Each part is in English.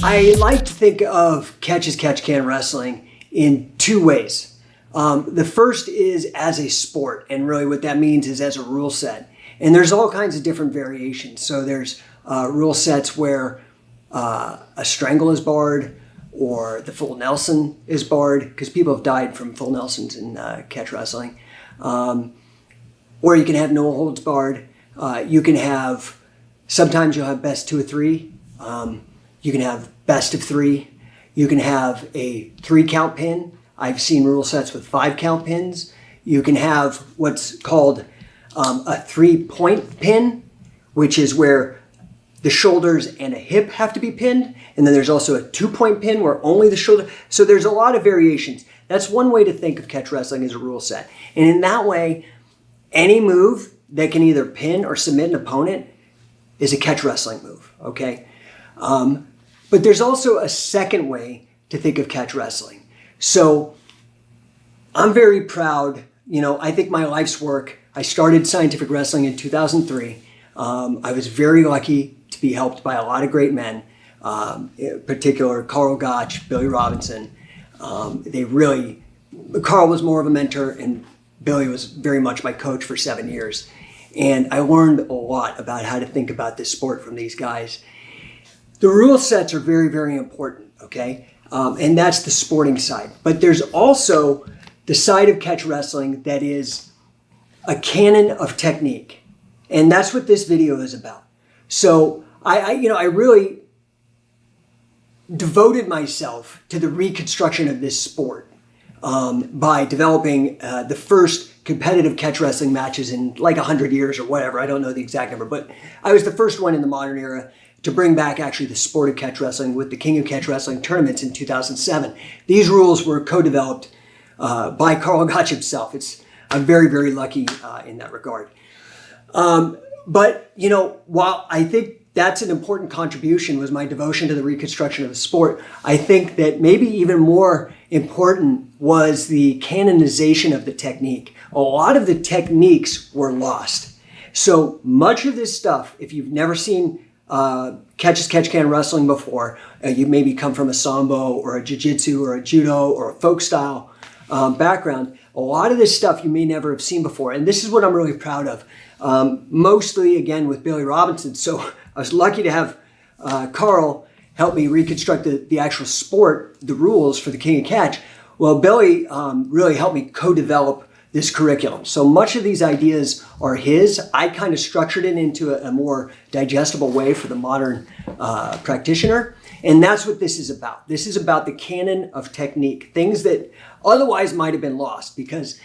I like to think of catch as catch can wrestling in two ways. The first is as a sport, and really what that means is as a rule set. And there's all kinds of different variations. So there's rule sets where a strangle is barred, or the full Nelson is barred, because people have died from full Nelsons in catch wrestling. Or you can have no holds barred. You can have, sometimes you'll have best 2 of 3. You can have best of 3. You can have a 3 count pin. I've seen rule sets with 5 count pins. You can have what's called a 3-point pin, which is where the shoulders and a hip have to be pinned. And then there's also a 2-point pin where only the shoulder. So there's a lot of variations. That's one way to think of catch wrestling as a rule set. And in that way, any move that can either pin or submit an opponent is a catch wrestling move, okay? But there's also a second way to think of catch wrestling. So I'm very proud, I think my life's work, I started scientific wrestling in 2003. I was very lucky to be helped by a lot of great men, in particular Carl Gotch, Billy Robinson. Carl was more of a mentor and Billy was very much my coach for 7 years. And I learned a lot about how to think about this sport from these guys. The rule sets are very, very important, okay? And that's the sporting side. But there's also the side of catch wrestling that is a canon of technique. And that's what this video is about. So I really devoted myself to the reconstruction of this sport by developing the first competitive catch wrestling matches in like 100 years or whatever. I don't know the exact number, but I was the first one in the modern era to bring back actually the sport of catch wrestling with the King of Catch Wrestling tournaments in 2007. These rules were co-developed by Carl Gotch himself. I'm very, very lucky in that regard. But, while I think that's an important contribution was my devotion to the reconstruction of the sport, I think that maybe even more important was the canonization of the technique. A lot of the techniques were lost. So much of this stuff, if you've never seen catch as catch can wrestling before, you maybe come from a sambo or a jiu-jitsu or a judo or a folk style background, a lot of this stuff you may never have seen before. And this is what I'm really proud of. Mostly, again, with Billy Robinson. So I was lucky to have Carl help me reconstruct the actual sport, the rules for the King of Catch. Well, Billy really helped me co-develop this curriculum. So much of these ideas are his. I kind of structured it into a more digestible way for the modern practitioner. And that's what this is about. This is about the canon of technique, things that otherwise might have been lost, because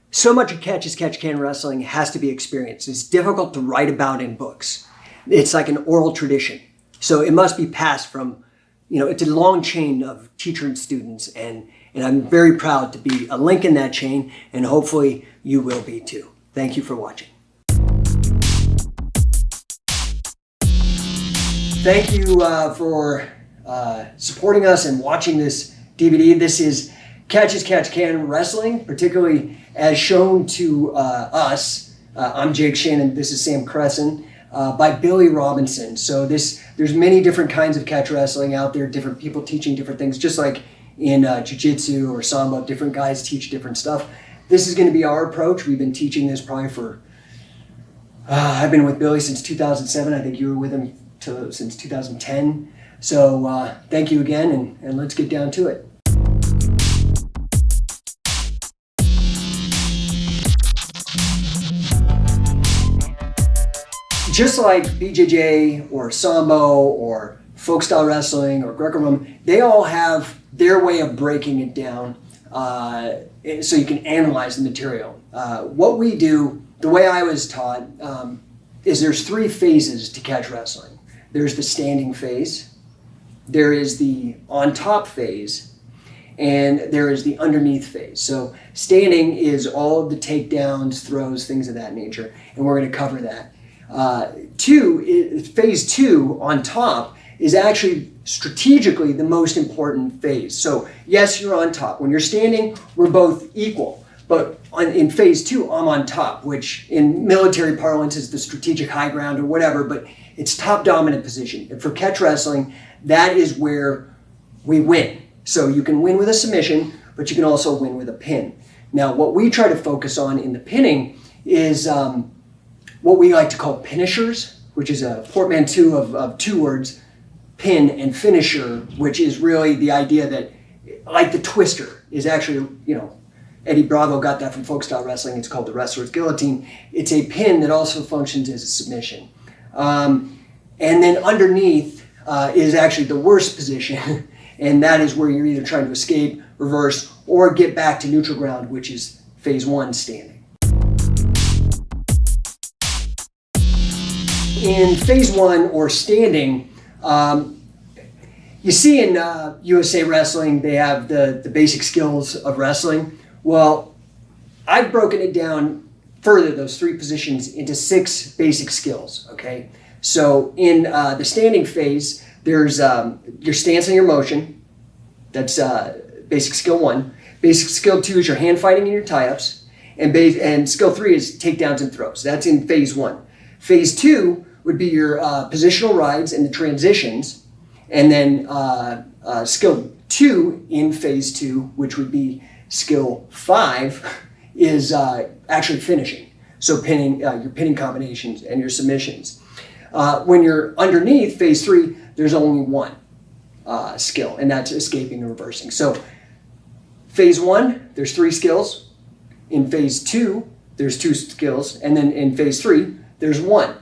so much of catch as catch can wrestling has to be experienced. It's difficult to write about in books. It's like an oral tradition. So it must be passed from, it's a long chain of teacher and students. And I'm very proud to be a link in that chain, and hopefully you will be too. Thank you for watching. Thank you for supporting us and watching this DVD. This is Catch as Catch Can Wrestling, particularly as shown to us. I'm Jake Shannon, this is Sam Crescent, by Billy Robinson. So there's many different kinds of catch wrestling out there, different people teaching different things, just like in jiu-jitsu or sambo, different guys teach different stuff. This is going to be our approach. We've been teaching this probably for, I've been with Billy since 2007. I think you were with him since 2010. So thank you again, and let's get down to it. Just like BJJ or sambo or folk style wrestling or Greco-Roman, they all have their way of breaking it down so you can analyze the material. What we do, the way I was taught, is there's 3 phases to catch wrestling. There's the standing phase, there is the on top phase, and there is the underneath phase. So standing is all of the takedowns, throws, things of that nature, and we're going to cover that. Phase 2 on top is actually strategically the most important phase. So yes, you're on top. When you're standing, we're both equal. But in phase 2, I'm on top, which in military parlance is the strategic high ground or whatever, but it's top dominant position. And for catch wrestling, that is where we win. So you can win with a submission, but you can also win with a pin. Now, what we try to focus on in the pinning is what we like to call finishers, which is a portmanteau of two words, pin and finisher, which is really the idea that, like the twister, is actually, Eddie Bravo got that from folkstyle wrestling. It's called the wrestler's guillotine. It's a pin that also functions as a submission. And then underneath is actually the worst position, and that is where you're either trying to escape, reverse, or get back to neutral ground, which is phase 1, standing. In phase 1, or standing, you see in USA Wrestling, they have the basic skills of wrestling. Well, I've broken it down further, those 3 positions, into 6 basic skills, okay? So in the standing phase, there's your stance and your motion. That's basic skill 1. Basic skill 2 is your hand fighting and your tie-ups. And skill 3 is takedowns and throws. That's in phase 1. Phase 2 would be your positional rides and the transitions. And then skill 2 in phase 2, which would be skill 5, is actually finishing. So pinning, your pinning combinations and your submissions. When you're underneath phase 3, there's only 1 skill, and that's escaping and reversing. So phase 1, there's 3 skills. In phase 2, there's 2 skills. And then in phase 3, there's 1.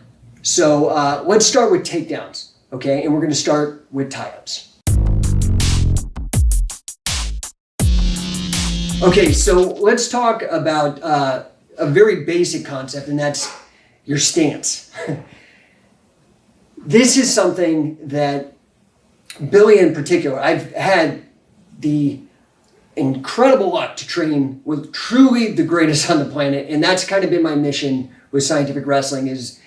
So let's start with takedowns, okay? And we're going to start with tie-ups. Okay, so let's talk about a very basic concept, and that's your stance. This is something that Billy in particular, I've had the incredible luck to train with truly the greatest on the planet, and that's kind of been my mission with scientific wrestling, is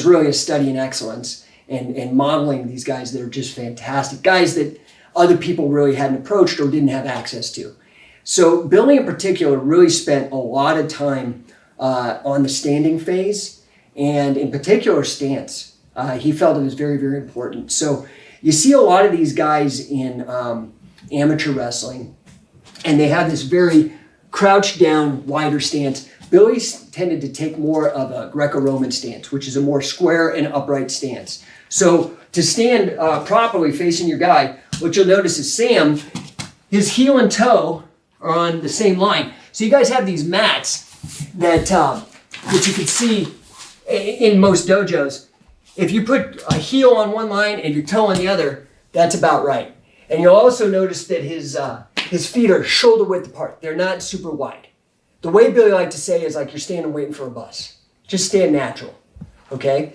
really a study in excellence and modeling these guys that are just fantastic, guys that other people really hadn't approached or didn't have access to. So Billy in particular really spent a lot of time on the standing phase, and in particular stance. He felt it was very, very important. So you see a lot of these guys in amateur wrestling, and they have this very crouched down, wider stance. Billy tended to take more of a Greco-Roman stance, which is a more square and upright stance. So to stand properly facing your guy, what you'll notice is Sam, his heel and toe are on the same line. So you guys have these mats that you can see in most dojos. If you put a heel on one line and your toe on the other, that's about right. And you'll also notice that his feet are shoulder width apart. They're not super wide. The way Billy liked to say is like you're standing waiting for a bus. Just stand natural, okay?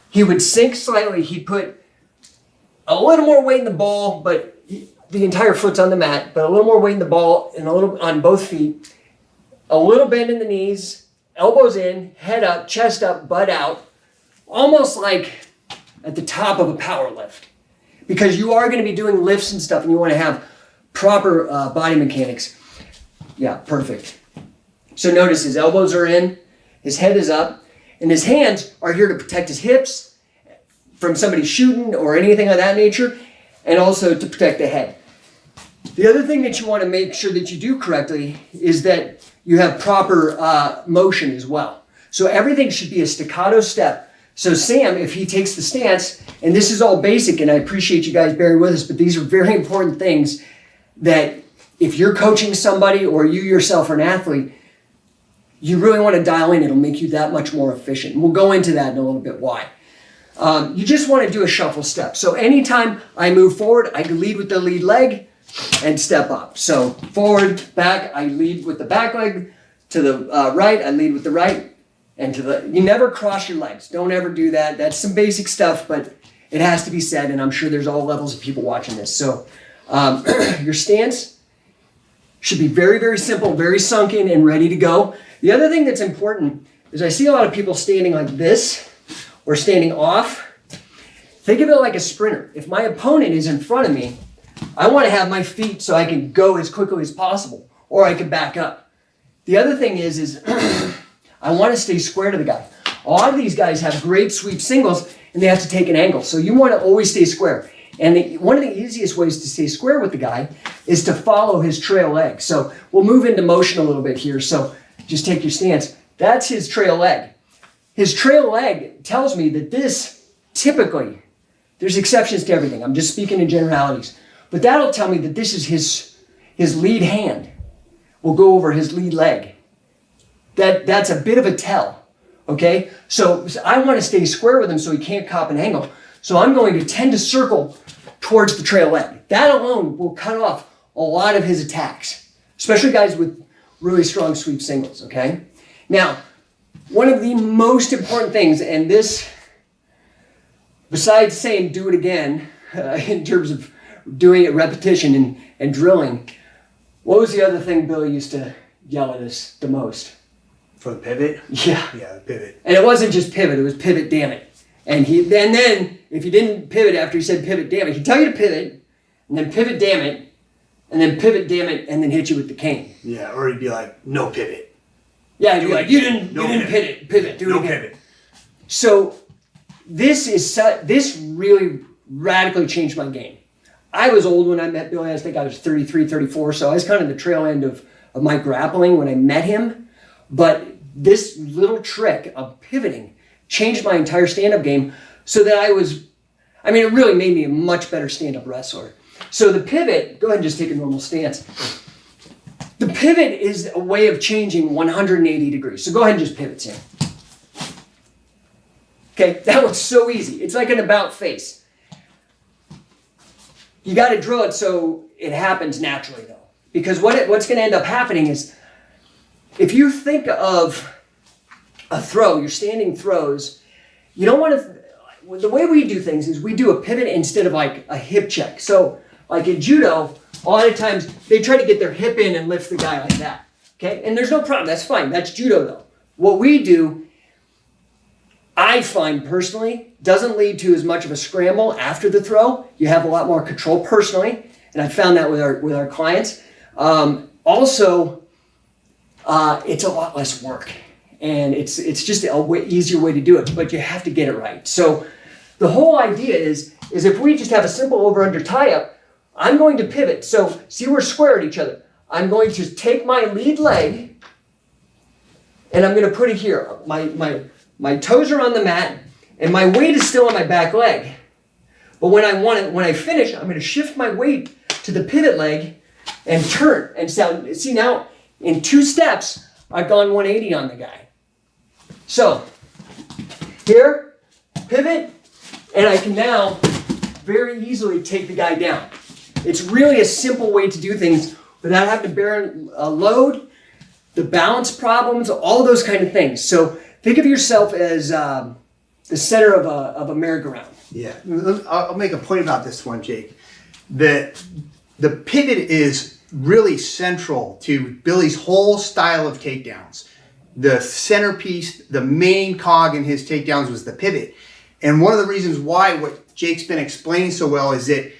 He would sink slightly. He'd put a little more weight in the ball, but the entire foot's on the mat, but a little more weight in the ball and a little on both feet. A little bend in the knees, elbows in, head up, chest up, butt out, almost like at the top of a power lift. Because you are going to be doing lifts and stuff, and you want to have proper body mechanics. Yeah, perfect. So notice his elbows are in, his head is up, and his hands are here to protect his hips from somebody shooting or anything of that nature, and also to protect the head. The other thing that you want to make sure that you do correctly is that you have proper motion as well. So everything should be a staccato step. So Sam, if he takes the stance, and this is all basic, and I appreciate you guys bearing with us, but these are very important things that if you're coaching somebody or you yourself are an athlete, you really want to dial in. It'll make you that much more efficient. And we'll go into that in a little bit why. You just want to do a shuffle step. So anytime I move forward, I can lead with the lead leg and step up. So forward, back, I lead with the back leg. To the right, I lead with the right. And you never cross your legs. Don't ever do that. That's some basic stuff, but it has to be said, and I'm sure there's all levels of people watching this. So your stance should be very, very simple, very sunk in and ready to go. The other thing that's important is I see a lot of people standing like this or standing off. Think of it like a sprinter. If my opponent is in front of me, I want to have my feet so I can go as quickly as possible, or I can back up. The other thing is I want to stay square to the guy. A lot of these guys have great sweep singles and they have to take an angle. So you want to always stay square. And one of the easiest ways to stay square with the guy is to follow his trail leg. So we'll move into motion a little bit here. So just take your stance. That's his trail leg. His trail leg tells me that this typically, there's exceptions to everything. I'm just speaking in generalities. But that'll tell me that this is his lead hand. We'll go over his lead leg. That's a bit of a tell, okay? So I want to stay square with him so he can't cop an angle. So I'm going to tend to circle towards the trail leg. That alone will cut off a lot of his attacks, especially guys with really strong sweep singles, okay? Now, one of the most important things, and this, besides saying do it again, in terms of doing it repetition and drilling, what was the other thing Bill used to yell at us the most? For the pivot? Yeah. Yeah, the pivot. And it wasn't just pivot, it was pivot, damn it. And then if you didn't pivot after he said pivot, damn it, he'd tell you to pivot, and then pivot, damn it, and then pivot, damn it, and then hit you with the cane. Yeah, or he'd be like, no pivot. Yeah, he'd be like, you didn't pivot, do it again. Pivot. So this really radically changed my game. I was old when I met Billy. I think I was 33, 34, so I was kind of the trail end of my grappling when I met him. But this little trick of pivoting changed my entire stand-up game so that it really made me a much better stand-up wrestler. So the pivot, go ahead and just take a normal stance. The pivot is a way of changing 180 degrees. So go ahead and just pivot, Sam. Okay, that looks so easy. It's like an about face. You got to drill it so it happens naturally, though. Because what's going to end up happening is, if you think of a throw, your standing throws, you don't want to, the way we do things is we do a pivot instead of like a hip check. So like in judo, a lot of times they try to get their hip in and lift the guy like that. Okay, and there's no problem, that's fine, that's judo though. What we do, I find personally, doesn't lead to as much of a scramble after the throw. You have a lot more control personally, and I found that with our clients. Also, it's a lot less work, and it's just a easier way to do it, but you have to get it right. So the whole idea is if we just have a simple over-under tie-up, I'm going to pivot. So see, we're square at each other. I'm going to take my lead leg, and I'm going to put it here. My toes are on the mat, and my weight is still on my back leg. But when I finish, I'm going to shift my weight to the pivot leg and turn. And see now, in 2 steps, I've gone 180 on the guy. So here, pivot, and I can now very easily take the guy down. It's really a simple way to do things without having to bear a load, the balance problems, all those kind of things. So think of yourself as the center of a merry-go-round. Yeah, I'll make a point about this one, Jake. The pivot is really central to Billy's whole style of takedowns. The centerpiece, the main cog in his takedowns was the pivot. And one of the reasons why what Jake's been explaining so well is that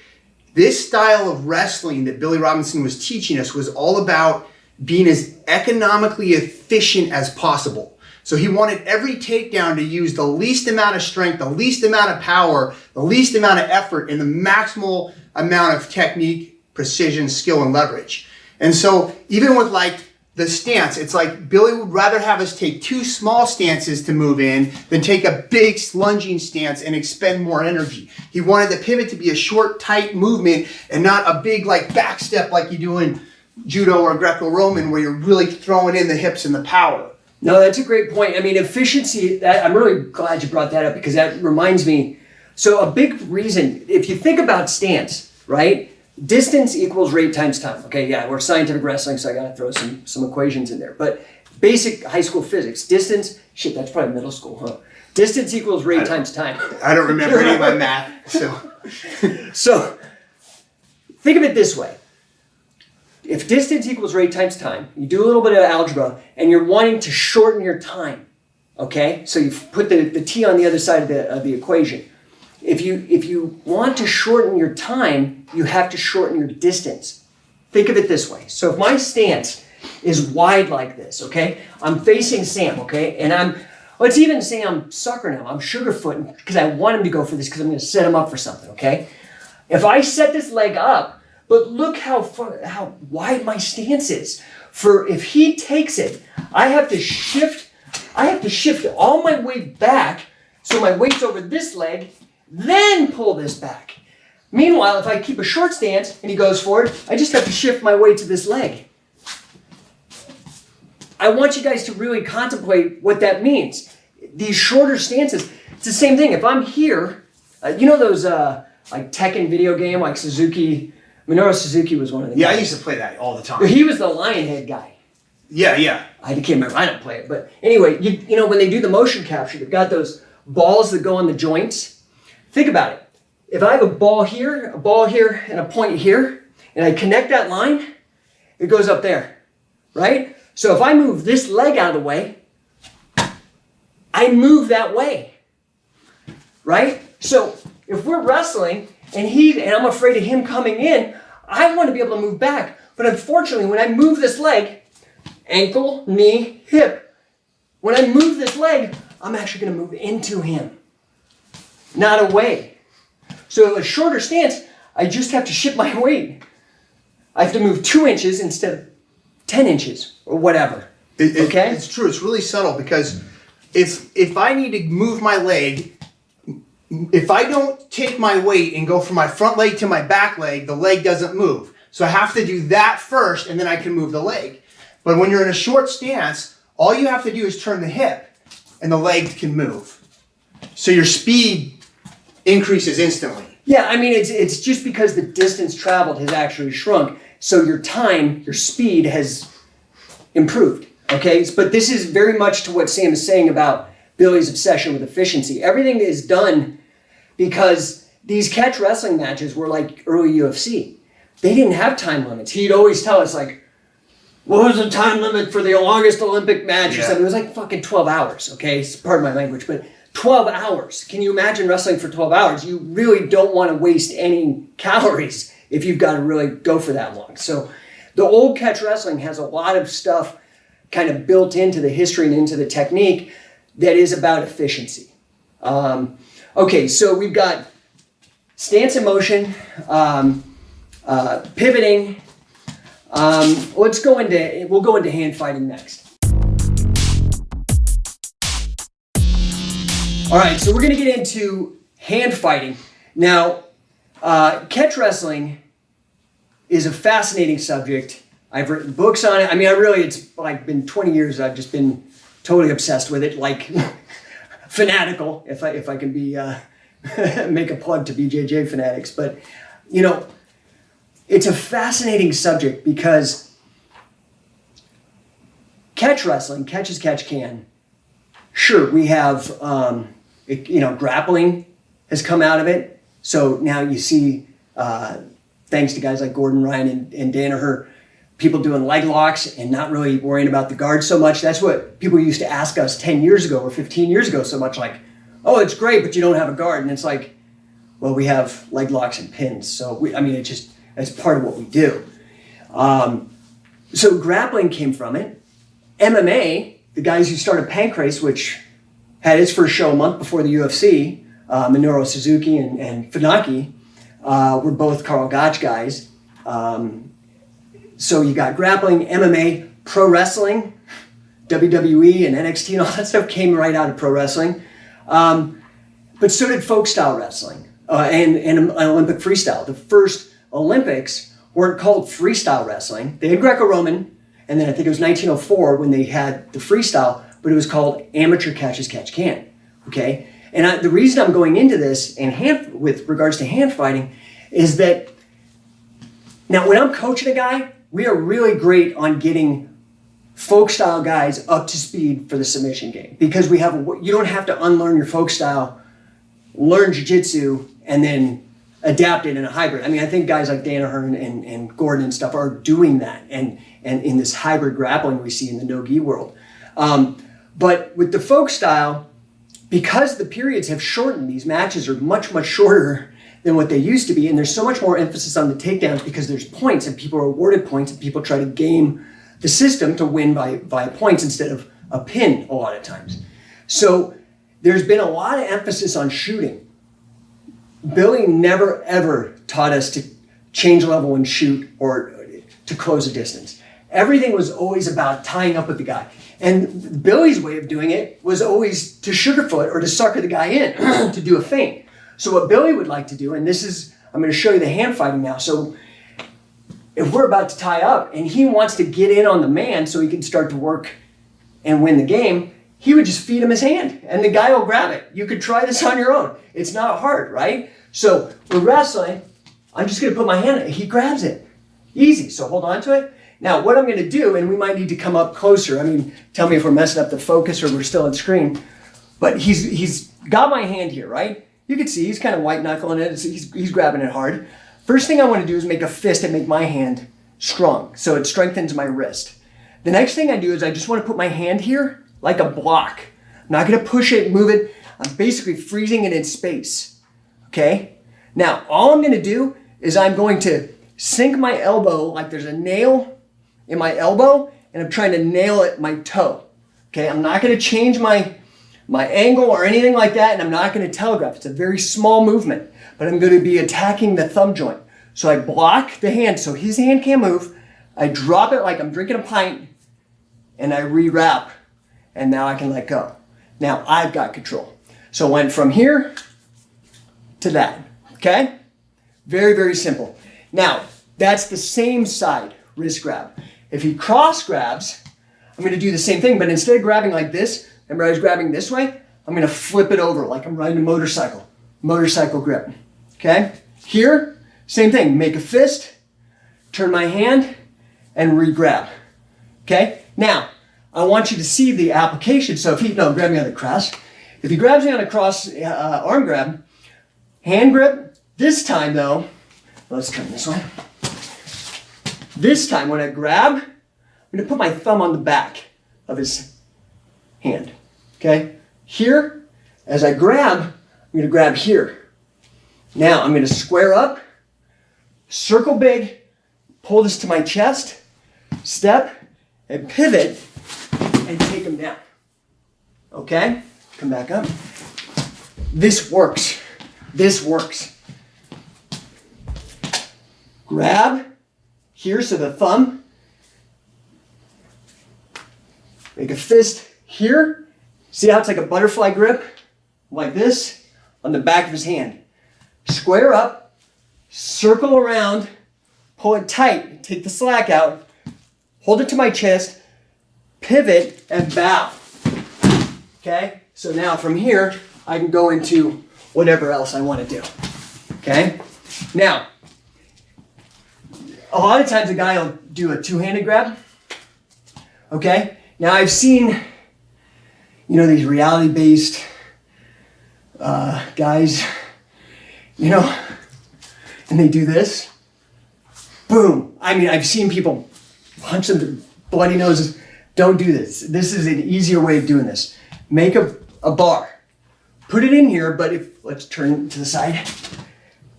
this style of wrestling that Billy Robinson was teaching us was all about being as economically efficient as possible. So he wanted every takedown to use the least amount of strength, the least amount of power, the least amount of effort, and the maximal amount of technique, precision, skill, and leverage. And so even with like the stance, it's like Billy would rather have us take 2 small stances to move in than take a big lunging stance and expend more energy. He wanted the pivot to be a short, tight movement and not a big like back step like you do in judo or Greco-Roman where you're really throwing in the hips and the power. No, that's a great point. I mean, efficiency, I'm really glad you brought that up because that reminds me. So a big reason, if you think about stance, right? Distance equals rate times time. Okay, yeah, we're scientific wrestling, so I got to throw some equations in there. But basic high school physics, distance, shit, that's probably middle school, huh? Distance equals rate times time. I don't remember any of my math, so. So think of it this way. If distance equals rate times time, you do a little bit of algebra, and you're wanting to shorten your time, okay? So you put the t on the other side of the equation. If you want to shorten your time, you have to shorten your distance. Think of it this way. So if my stance is wide like this, okay? I'm facing Sam, okay? And let's even say I'm suckering him. I'm sugarfooting because I want him to go for this because I'm going to set him up for something, okay? If I set this leg up, but look how wide my stance is. For if he takes it, I have to shift all my weight back so my weight's over this leg, then pull this back. Meanwhile, if I keep a short stance and he goes forward, I just have to shift my weight to this leg. I want you guys to really contemplate what that means. These shorter stances, it's the same thing. If I'm here, you know those like Tekken video game, like Minoru Suzuki was one of them. Yeah, I used to play that all the time. He was the lion head guy. Yeah. I can't remember. I don't play it. But anyway, you know, when they do the motion capture, they've got those balls that go on the joints. Think about it. If I have a ball here, and a point here, and I connect that line, it goes up there, right? So if I move this leg out of the way, I move that way, right? So if we're wrestling and I'm afraid of him coming in, I want to be able to move back. But unfortunately, when I move this leg, ankle, knee, hip, when I move this leg, I'm actually going to move into him, not away. So a shorter stance, I just have to shift my weight. I have to move 2 inches instead of 10 inches or whatever. Okay? It's true. It's really subtle because if I need to move my leg, if I don't take my weight and go from my front leg to my back leg, the leg doesn't move. So I have to do that first and then I can move the leg. But when you're in a short stance, all you have to do is turn the hip and the leg can move. So your speed increases instantly. Yeah, I mean, it's just because the distance traveled has actually shrunk. So your time, your speed has improved, okay? But this is very much to what Sam is saying about Billy's obsession with efficiency. Everything is done because these catch wrestling matches were like early UFC. They didn't have time limits. He'd always tell us, like, what was the time limit for the longest Olympic match? Yeah. It was like fucking 12 hours, okay? Pardon my language, but 12 hours. Can you imagine wrestling for 12 hours? You really don't want to waste any calories if you've got to really go for that long. So the old catch wrestling has a lot of stuff kind of built into the history and into the technique that is about efficiency. Okay, so we've got stance and motion, pivoting. We'll go into hand fighting next. All right, so we're going to get into hand fighting. Now, catch wrestling is a fascinating subject. I've written books on it. I mean, it's like been 20 years. I've just been totally obsessed with it, like fanatical, if I can be make a plug to BJJ Fanatics. But, you know, it's a fascinating subject because catch wrestling, catch as catch can. Sure, we have, grappling has come out of it. So now you see, thanks to guys like Gordon Ryan and Danaher, people doing leg locks and not really worrying about the guard so much. That's what people used to ask us 10 years ago or 15 years ago so much, like, oh, it's great, but you don't have a guard. And it's like, well, we have leg locks and pins. So, it's part of what we do. So grappling came from it. MMA, the guys who started Pancrase, which had its first show a month before the UFC, Minoru Suzuki and Funaki, were both Carl Gotch guys. So you got grappling, MMA, pro wrestling, WWE and NXT and all that stuff came right out of pro wrestling. But so did folk style wrestling and Olympic freestyle. The first Olympics weren't called freestyle wrestling. They had Greco-Roman, and then I think it was 1904 when they had the freestyle, but it was called amateur catch as catch can. Okay? And the reason I'm going into this with regards to hand fighting is that now when I'm coaching a guy, we are really great on getting folk style guys up to speed for the submission game because you don't have to unlearn your folk style, learn jiu-jitsu, and then adapt it in a hybrid. I mean, I think guys like Danaher and Gordon and stuff are doing that and in this hybrid grappling we see in the no-gi world. But with the folk style, because the periods have shortened, these matches are much, much shorter than what they used to be, and there's so much more emphasis on the takedowns because there's points and people are awarded points and people try to game the system to win by points instead of a pin a lot of times. So there's been a lot of emphasis on shooting. Billy never ever taught us to change level and shoot or to close a distance. Everything was always about tying up with the guy. And Billy's way of doing it was always to sugarfoot or to sucker the guy in to do a feint. So what Billy would like to do, and this is, I'm going to show you the hand fighting now. So if we're about to tie up and he wants to get in on the man so he can start to work and win the game, he would just feed him his hand and the guy will grab it. You could try this on your own. It's not hard, right? So we're wrestling. I'm just going to put my hand, he grabs it. Easy, so hold on to it. Now what I'm going to do, and we might need to come up closer. I mean, tell me if we're messing up the focus or we're still on screen. But he's got my hand here, right? You can see he's kind of white knuckling it. He's grabbing it hard. First thing I want to do is make a fist and make my hand strong. So it strengthens my wrist. The next thing I do is I just want to put my hand here like a block. I'm not going to push it, move it. I'm basically freezing it in space. Okay? Now, all I'm going to do is I'm going to sink my elbow like there's a nail in my elbow and I'm trying to nail it my toe. Okay? I'm not going to change my angle or anything like that, and I'm not going to telegraph. It's a very small movement, but I'm going to be attacking the thumb joint. So I block the hand so his hand can't move. I drop it like I'm drinking a pint, and I re-wrap, and now I can let go. Now I've got control. So I went from here to that, okay? Very, very simple. Now, that's the same side wrist grab. If he cross grabs, I'm going to do the same thing, but instead of grabbing like this, remember I was grabbing this way? I'm going to flip it over like I'm riding a motorcycle. Motorcycle grip. Okay? Here, same thing. Make a fist, turn my hand, and re-grab. Okay? Now, I want you to see the application. So if grab me on the cross. If he grabs me on a cross arm grab, hand grip, this time though, let's come this way. This time when I grab, I'm going to put my thumb on the back of his hand. Okay? Here, as I grab, I'm going to grab here. Now I'm going to square up, circle big, pull this to my chest, step, and pivot, and take him down. Okay? Come back up. This works. This works. Grab here, so the thumb. Make a fist here. See how it's like a butterfly grip? Like this on the back of his hand. Square up, circle around, pull it tight, take the slack out, hold it to my chest, pivot, and bow. Okay? So now from here, I can go into whatever else I want to do. Okay? Now, a lot of times a guy will do a two-handed grab. Okay? Now I've seen, these reality-based guys, and they do this. Boom. I mean, I've seen people punch them to bloody noses. Don't do this. This is an easier way of doing this. Make a bar. Put it in here, but let's turn it to the side.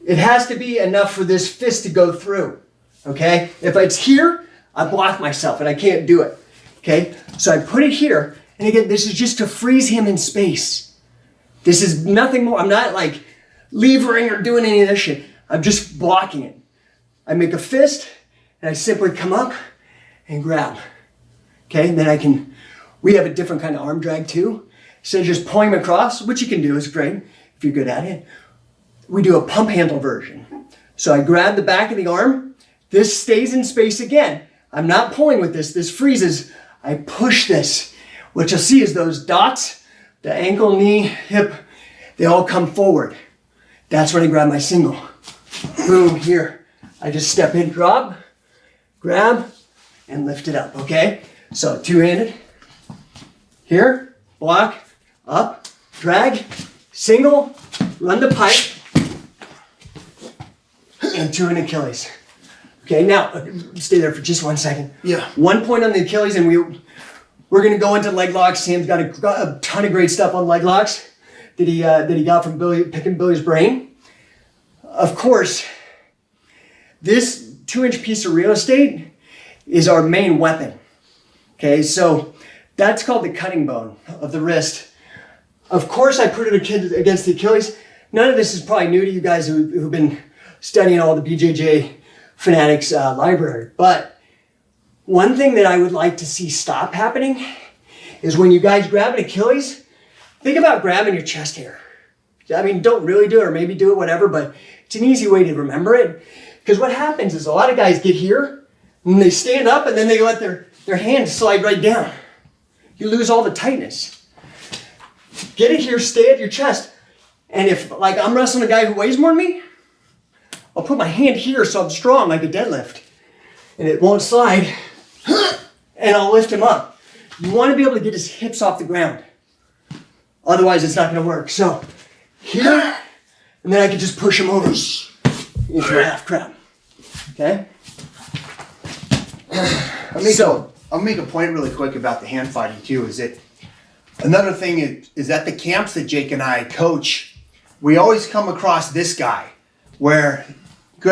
It has to be enough for this fist to go through. Okay? If it's here, I block myself and I can't do it. Okay? So I put it here, and again, this is just to freeze him in space. This is nothing more. I'm not like levering or doing any of this shit. I'm just blocking it. I make a fist, and I simply come up and grab. Okay? And then we have a different kind of arm drag too. Instead of just pulling him across, which you can do, is great if you're good at it. We do a pump handle version. So I grab the back of the arm. This stays in space again. I'm not pulling with this. This freezes. I push this. What you'll see is those dots, the ankle, knee, hip, they all come forward. That's when I grab my single. Boom, here. I just step in, drop, grab, and lift it up, okay? So two-handed. Here, block, up, drag, single, run the pipe, and two in Achilles. Okay, now, stay there for just 1 second. Yeah. 1 point on the Achilles, and we're going to go into leg locks. Sam's got a ton of great stuff on leg locks that he got from picking Billy's brain. Of course, this 2-inch piece of real estate is our main weapon. Okay, so that's called the cutting bone of the wrist. Of course, I put it against the Achilles. None of this is probably new to you guys who've been studying all the BJJ Fanatics library. But one thing that I would like to see stop happening is when you guys grab an Achilles, think about grabbing your chest hair. I mean, don't really do it, or maybe do it, whatever, but it's an easy way to remember it. Because what happens is a lot of guys get here, and they stand up, and then they let their hand slide right down. You lose all the tightness. Get it here, stay at your chest. And if, like, I'm wrestling a guy who weighs more than me, I'll put my hand here so I'm strong, like a deadlift. And it won't slide, and I'll lift him up. You want to be able to get his hips off the ground. Otherwise, it's not going to work. So, here, and then I can just push him over into a half crab. Okay? I'll make a point really quick about the hand fighting too, is that another thing is at the camps that Jake and I coach, we always come across this guy where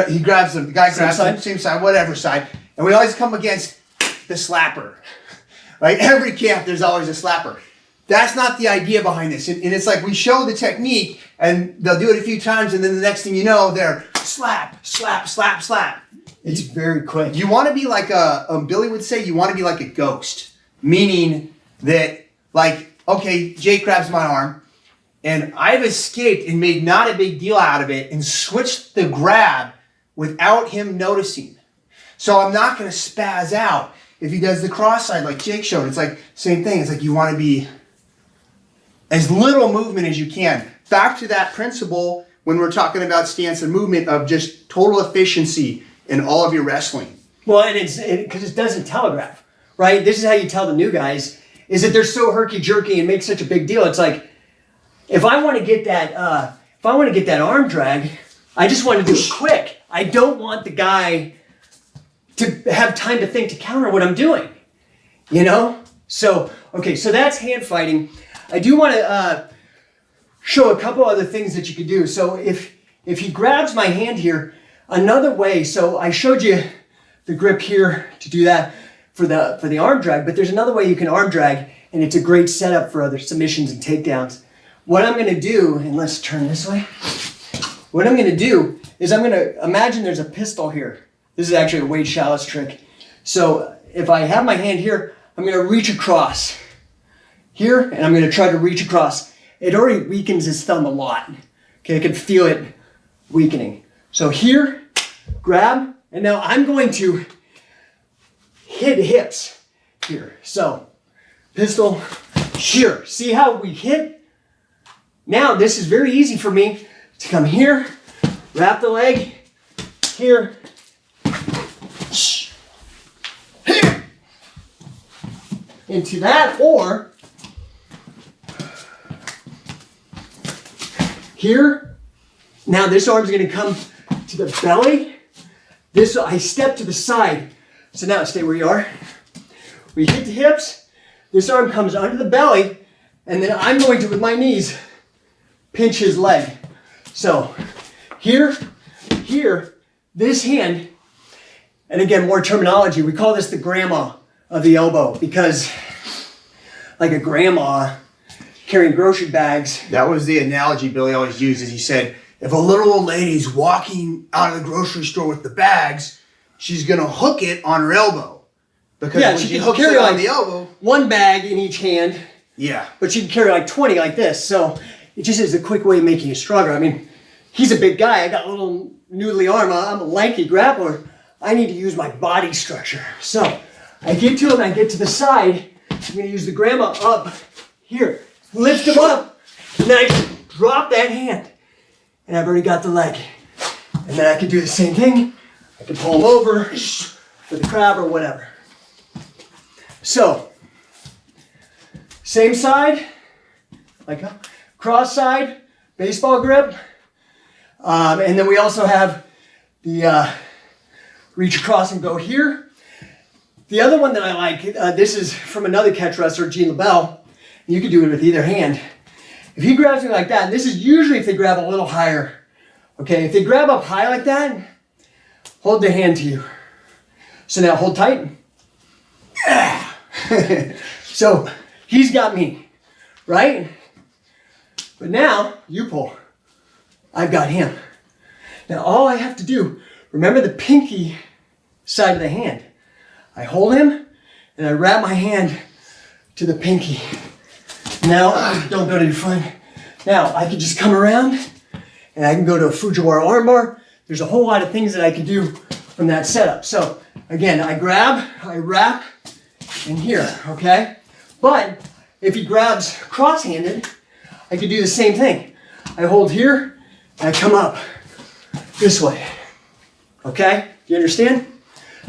he grabs the guy grabs the same side, whatever side, and we always come against the slapper. Like every camp, there's always a slapper. That's not the idea behind this. And it's like we show the technique, and they'll do it a few times, and then the next thing you know, they're slap, slap, slap, slap. It's very quick. You want to be like Billy would say, you want to be like a ghost. Meaning that, like, okay, Jake grabs my arm, and I've escaped and made not a big deal out of it and switched the grab without him noticing. So I'm not going to spaz out. If he does the cross side like Jake showed, it's like same thing. It's like you want to be as little movement as you can. Back to that principle when we're talking about stance and movement of just total efficiency in all of your wrestling. Well, and because it doesn't telegraph, right? This is how you tell the new guys, is that they're so herky-jerky and make such a big deal. It's like, if I want to get that arm drag, I just want to do it quick. I don't want the guy to have time to think to counter what I'm doing, you know? So, okay, so that's hand fighting. I do want to show a couple other things that you could do. So if he grabs my hand here, another way, so I showed you the grip here to do that for the arm drag, but there's another way you can arm drag, and it's a great setup for other submissions and takedowns. What I'm going to do, and let's turn this way. What I'm going to do is I'm going to imagine there's a pistol here. This is actually a Wade Chalice trick. So if I have my hand here, I'm going to reach across here, and I'm going to try to reach across. It already weakens his thumb a lot. Okay, I can feel it weakening. So here, grab, and now I'm going to hit hips here. So pistol here. See how we hit? Now this is very easy for me to come here, wrap the leg, here, here, into that, or here. Now this arm's going to come to the belly. This, I step to the side. So now stay where you are. We hit the hips. This arm comes under the belly, and then I'm going to, with my knees, pinch his leg. So here, this hand, and again, more terminology, we call this the grandma of the elbow, because like a grandma carrying grocery bags. That was the analogy Billy always used, is he said, if a little old lady's walking out of the grocery store with the bags, she's going to hook it on her elbow. Because when she hooks it on the elbow, one bag in each hand. Yeah. But she can carry like 20 like this. So it just is a quick way of making you stronger. I mean, he's a big guy. I got a little noodly arm. I'm a lanky grappler. I need to use my body structure. So I get to him, I get to the side. I'm going to use the grandma up here. Lift him up. And then I just drop that hand. And I've already got the leg. And then I can do the same thing. I can pull him over for the crab or whatever. So, same side, like a cross side, baseball grip. And then we also have the reach across and go here. The other one that I like, this is from another catch wrestler, Gene LaBelle. You can do it with either hand. If he grabs me like that, and this is usually if they grab a little higher. Okay, if they grab up high like that, hold the hand to you. So now hold tight. So he's got me, right? But now you pull. I've got him. Now all I have to do, remember the pinky side of the hand. I hold him and I wrap my hand to the pinky. Now, don't go to your front. Now I can just come around and I can go to a Fujiwara armbar. There's a whole lot of things that I can do from that setup. So again, I grab, I wrap, and here, okay? But if he grabs cross-handed, I could do the same thing. I hold here, I come up this way, okay? You understand?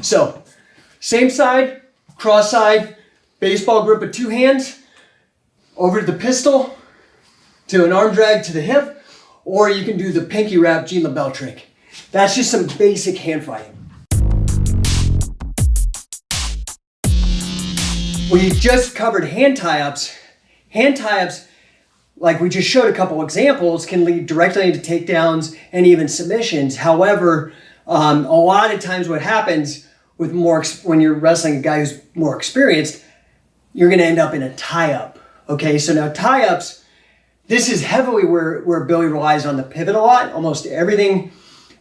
So, same side, cross side, baseball grip with two hands, over to the pistol, to an arm drag to the hip, or you can do the pinky wrap Jean LaBelle trick. That's just some basic hand fighting. We just covered hand tie-ups. Hand tie-ups, like we just showed a couple examples, can lead directly into takedowns and even submissions. However, a lot of times what happens with when you're wrestling a guy who's more experienced, you're gonna end up in a tie-up. Okay, so now tie-ups, this is heavily where Billy relies on the pivot a lot. Almost everything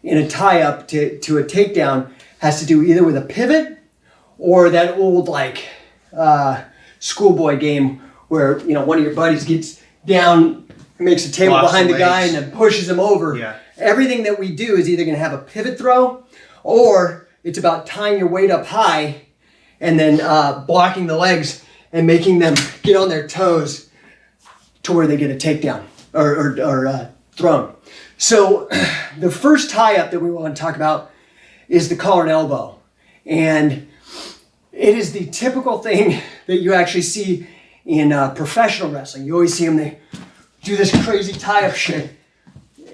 in a tie-up to a takedown has to do either with a pivot or that old schoolboy game where one of your buddies gets down, makes a table behind the guy and then pushes him over. Yeah. Everything that we do is either going to have a pivot throw or it's about tying your weight up high and then blocking the legs and making them get on their toes to where they get a takedown or thrown. So the first tie-up that we want to talk about is the collar and elbow. And it is the typical thing that you actually see in professional wrestling. You always see them, they do this crazy tie-up shit.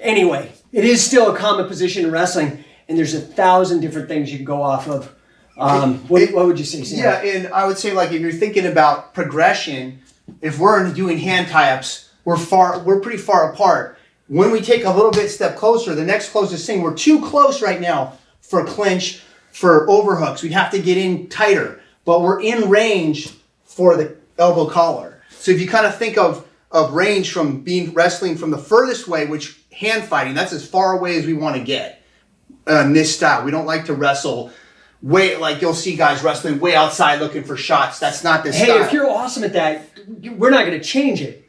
Anyway, it is still a common position in wrestling, and there's 1,000 different things you can go off of. What would you say, Sam? Yeah, and I would say if you're thinking about progression, if we're doing hand tie-ups, we're pretty far apart. When we take a little bit step closer, the next closest thing, we're too close right now for clinch, for overhooks. We'd have to get in tighter, but we're in range for the elbow collar. So if you kind of think of range from wrestling from the furthest way, which hand fighting, that's as far away as we want to get in this style. We don't like to wrestle way, you'll see guys wrestling way outside looking for shots. That's not this style. Hey, if you're awesome at that, we're not going to change it.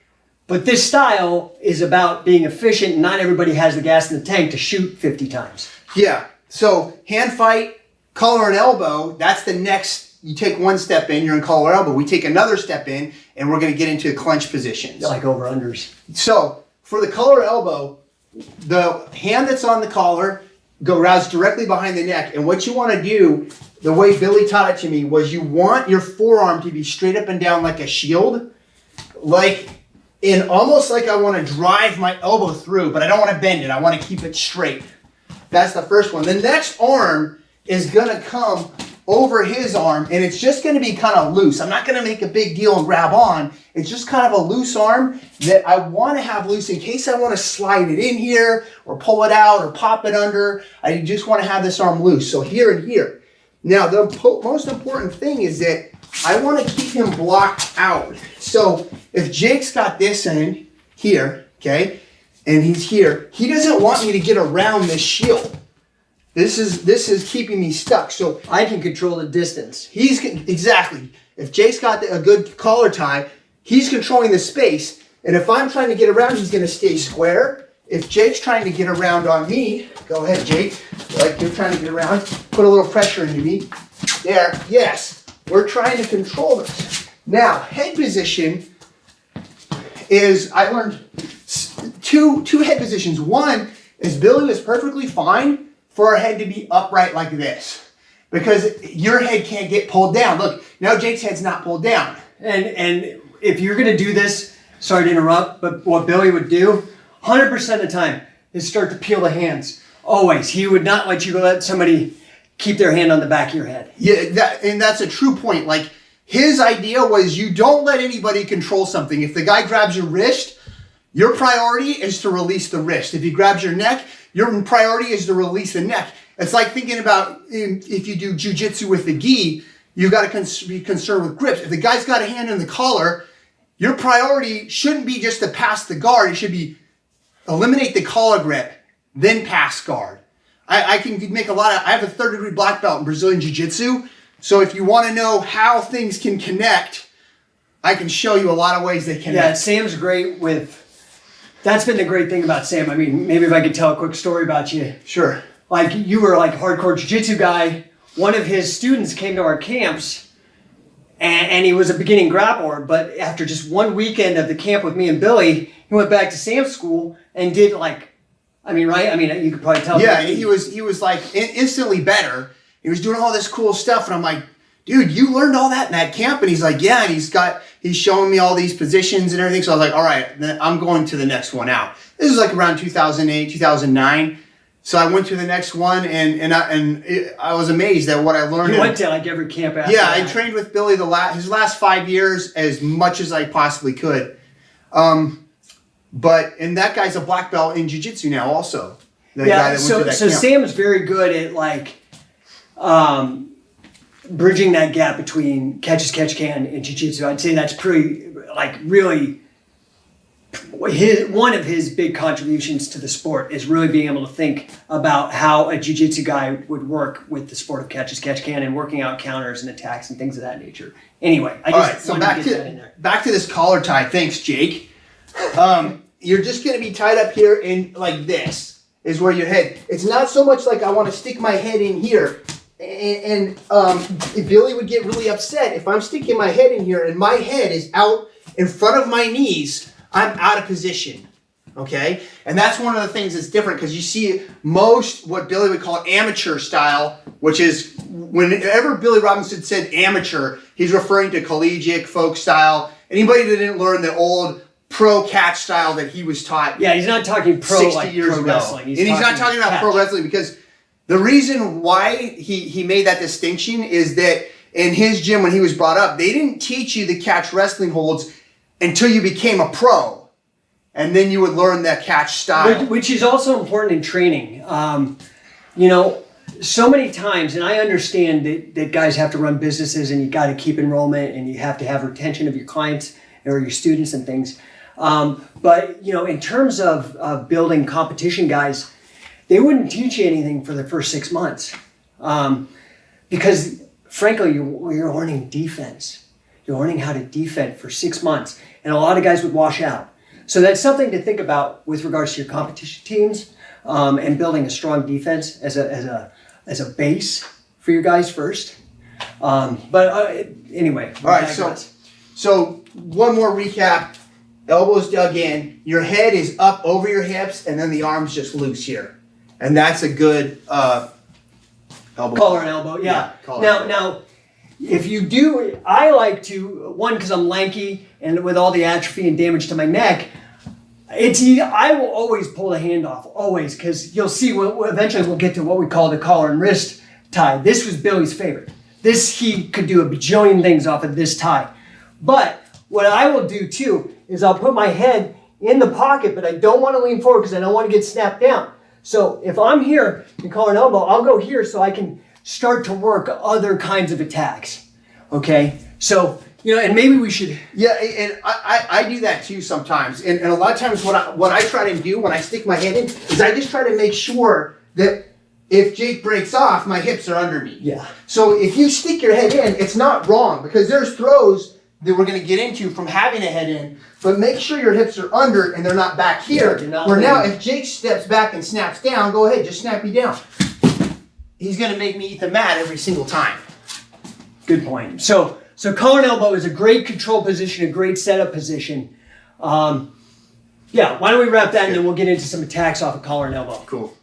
But this style is about being efficient. Not everybody has the gas in the tank to shoot 50 times. Yeah. So hand fight, collar and elbow, that's the next. You take one step in, you're in collar elbow. We take another step in, and we're going to get into clench positions. Like over-unders. So for the collar elbow, the hand that's on the collar goes directly behind the neck. And what you want to do, the way Billy taught it to me, was you want your forearm to be straight up and down like a shield. Almost like I want to drive my elbow through, but I don't want to bend it. I want to keep it straight. That's the first one. The next arm is going to come over his arm, and it's just going to be kind of loose. I'm not going to make a big deal and grab on. It's just kind of a loose arm that I want to have loose in case I want to slide it in here or pull it out or pop it under. I just want to have this arm loose. So here and here. Now, the most important thing is that I want to keep him blocked out. So if Jake's got this in here, okay, and he's here, he doesn't want me to get around this shield. This is keeping me stuck. So I can control the distance. Exactly. If Jake's got a good collar tie, he's controlling the space. And if I'm trying to get around, he's going to stay square. If Jake's trying to get around on me, go ahead, Jake. Like you're trying to get around, put a little pressure into me. There, yes. We're trying to control this. Now, head position is, I learned two head positions. One is Billy was perfectly fine for our head to be upright like this because your head can't get pulled down. Look, now Jake's head's not pulled down. And if you're going to do this, sorry to interrupt, but what Billy would do 100% of the time is start to peel the hands. Always. He would not let you let somebody keep their hand on the back of your head. Yeah, and that's a true point. His idea was you don't let anybody control something. If the guy grabs your wrist, your priority is to release the wrist. If he grabs your neck, your priority is to release the neck. It's like thinking about if you do jiu-jitsu with the gi, you've got to be concerned with grips. If the guy's got a hand in the collar, your priority shouldn't be just to pass the guard. It should be eliminate the collar grip, then pass guard. I can make I have a 3rd-degree black belt in Brazilian Jiu-Jitsu. So if you want to know how things can connect, I can show you a lot of ways they connect. Yeah, Sam's great with, that's been the great thing about Sam. I mean, maybe if I could tell a quick story about you. Sure. Like, you were like a hardcore jiu-jitsu guy. One of his students came to our camps, and he was a beginning grappler, but after just one weekend of the camp with me and Billy, he went back to Sam's school and did like, I mean, right? I mean, you could probably tell. Yeah, he was like instantly better. He was doing all this cool stuff, and I'm like, dude, you learned all that in that camp? And he's like, yeah, and he's showing me all these positions and everything. So I was like, all right, then I'm going to the next one out. This was like around 2008, 2009. So I went to the next one, and I was amazed at what I learned. You went to like every camp after Yeah, that. I trained with Billy his last 5 years as much as I possibly could. And that guy's a black belt in jiu-jitsu now also. So Sam is very good at like bridging that gap between catch can and jiu-jitsu. I'd say that's pretty, like, really one of his big contributions to the sport is really being able to think about how a jiu-jitsu guy would work with the sport of catch can and working out counters and attacks and things of that nature. Anyway, I just wanted to get that in there. Back to this collar tie. Thanks, Jake. You're just going to be tied up here and like this is where your head. It's not so much like I want to stick my head in here. And Billy would get really upset if I'm sticking my head in here and my head is out in front of my knees. I'm out of position. Okay? And that's one of the things that's different because you see most what Billy would call amateur style, which is whenever Billy Robinson said amateur, he's referring to collegiate, folk style. Anybody that didn't learn the old pro catch style that he was taught. Yeah, he's not talking pro 60 like years pro ago. wrestling. He's not talking about pro wrestling because the reason why he made that distinction is that in his gym when he was brought up, they didn't teach you the catch wrestling holds until you became a pro. And then you would learn that catch style. Which is also important in training. So many times, and I understand that guys have to run businesses and you got to keep enrollment and you have to have retention of your clients or your students and things. But in terms of building competition guys, they wouldn't teach you anything for the first 6 months. Because frankly, you're learning defense. You're learning how to defend for 6 months. And a lot of guys would wash out. So that's something to think about with regards to your competition teams and building a strong defense as a base for your guys first. Anyway. All right, so one more recap. Elbows dug in. Your head is up over your hips, and then the arm's just loose here. And that's a good elbow. Collar and elbow, yeah. Now, if you do, I like to, one, because I'm lanky, and with all the atrophy and damage to my neck, I will always pull the hand off, always, because you'll see, eventually we'll get to what we call the collar and wrist tie. This was Billy's favorite. He could do a bajillion things off of this tie. But what I will do too is I'll put my head in the pocket, but I don't want to lean forward because I don't want to get snapped down. So if I'm here in collar and elbow, I'll go here so I can start to work other kinds of attacks. Okay? So, and maybe we should... Yeah, and I do that too sometimes. And a lot of times what I try to do when I stick my head in is I just try to make sure that if Jake breaks off, my hips are under me. Yeah. So if you stick your head in, it's not wrong because there's throws that we're going to get into from having a head in, but make sure your hips are under and they're not back here. Where now if Jake steps back and snaps down, go ahead, just snap me down. He's going to make me eat the mat every single time. Good point. So collar and elbow is a great control position, a great setup position. Why don't we wrap that and then we'll get into some attacks off of collar and elbow. Cool.